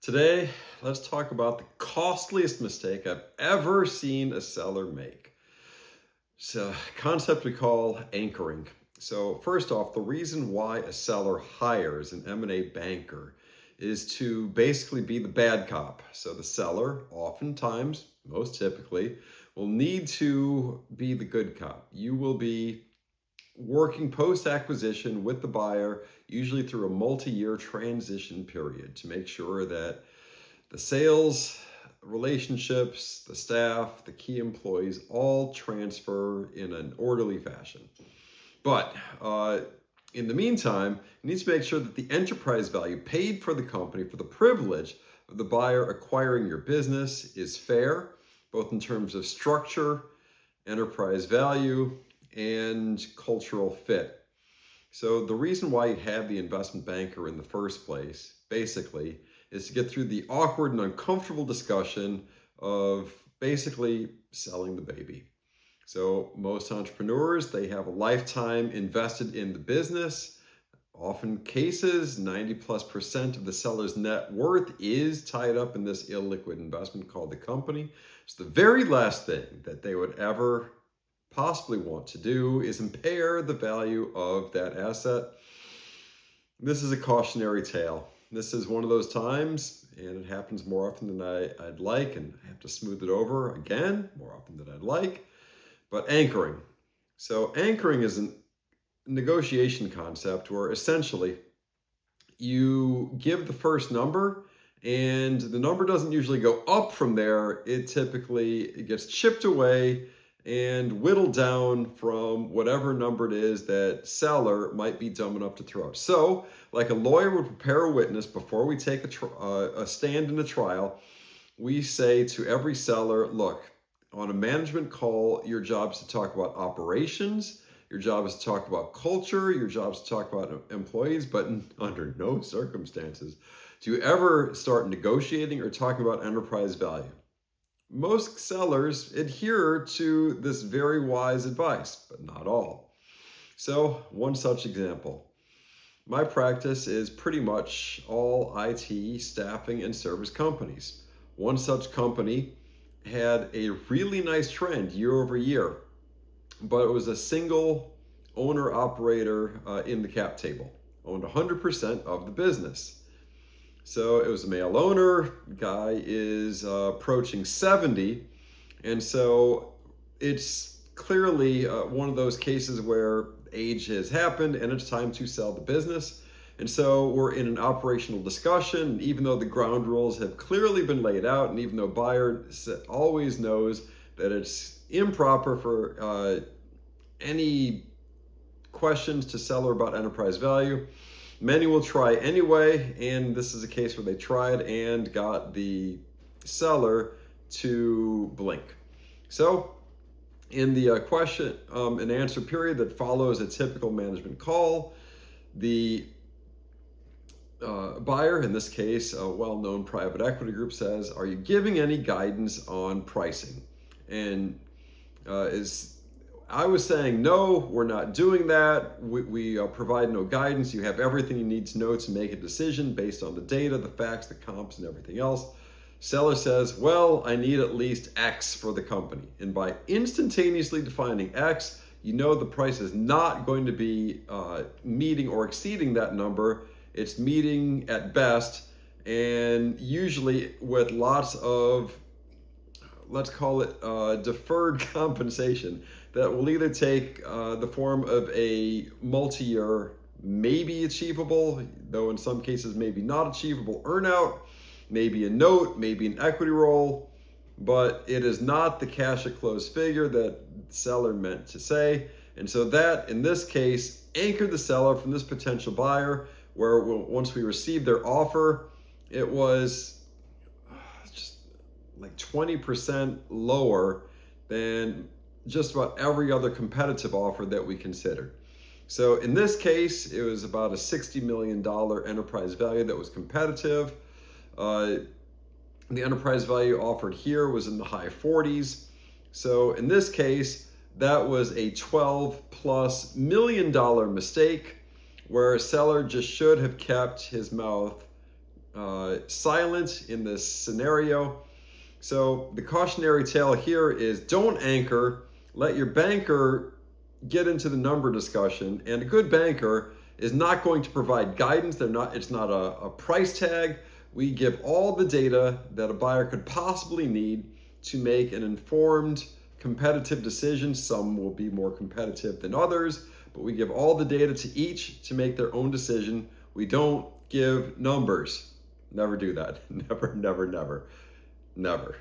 Today, let's talk about the costliest mistake I've ever seen a seller make. It's a concept we call anchoring. So first off, the reason why a seller hires an M&A banker is to basically be the bad cop. So the seller, oftentimes, most typically, will need to be the good cop. You will be working post-acquisition with the buyer, usually through a multi-year transition period to make sure that the sales relationships, the staff, the key employees all transfer in an orderly fashion. But in the meantime, you need to make sure that the enterprise value paid for the company for the privilege of the buyer acquiring your business is fair, both in terms of structure, enterprise value, and cultural fit. So the reason why you have the investment banker in the first place, basically, is to get through the awkward and uncomfortable discussion of basically selling the baby. So most entrepreneurs, they have a lifetime invested in the business. Often cases, 90+% of the seller's net worth is tied up in this illiquid investment called the company. So the very last thing that they would ever possibly want to do is impair the value of that asset. This is a cautionary tale. This is one of those times, and it happens more often than I'd like, and I have to smooth it over again more often than I'd like. But anchoring. So anchoring is a negotiation concept where essentially you give the first number, and the number doesn't usually go up from there. It typically gets chipped away and whittled down from whatever number it is that seller might be dumb enough to throw out. So, like a lawyer would prepare a witness before we take a stand in a trial, we say to every seller, look, on a management call, your job is to talk about operations, your job is to talk about culture, your job is to talk about employees, but under no circumstances do you ever start negotiating or talking about enterprise value. Most sellers adhere to this very wise advice, but not all. So one such example. My practice is pretty much all IT, staffing, and service companies. One such company had a really nice trend year over year, but it was a single owner operator in the cap table, owned 100% of the business. So it was a male owner, guy is approaching 70, and so it's clearly one of those cases where age has happened and it's time to sell the business. And so we're in an operational discussion, even though the ground rules have clearly been laid out, and even though buyer always knows that it's improper for any questions to seller about enterprise value, many will try anyway, and this is a case where they tried and got the seller to blink. So in the question and answer period that follows a typical management call, the buyer, in this case, a well-known private equity group, says, are you giving any guidance on pricing? And I was saying, no, we're not doing that. We provide no guidance. You have everything you need to know to make a decision based on the data, the facts, the comps, and everything else. Seller says, well, I need at least X for the company. And by instantaneously defining X, you know the price is not going to be meeting or exceeding that number. It's meeting at best, and usually with lots of, let's call it deferred compensation that will either take the form of a multi-year, maybe achievable, though in some cases maybe not achievable earnout, maybe a note, maybe an equity roll, but it is not the cash at close figure that the seller meant to say. And so that, in this case, anchored the seller from this potential buyer, where once we received their offer, it was just like 20% lower than just about every other competitive offer that we considered. So in this case, it was about a $60 million enterprise value that was competitive. The enterprise value offered here was in the high 40s. So in this case, that was a $12+ million mistake, where a seller just should have kept his mouth silent in this scenario. So the cautionary tale here is don't anchor, let your banker get into the number discussion, and a good banker is not going to provide guidance. It's not a price tag. We give all the data that a buyer could possibly need to make an informed, competitive decision. Some will be more competitive than others, but we give all the data to each to make their own decision. We don't give numbers. Never do that. Never, never, never, never.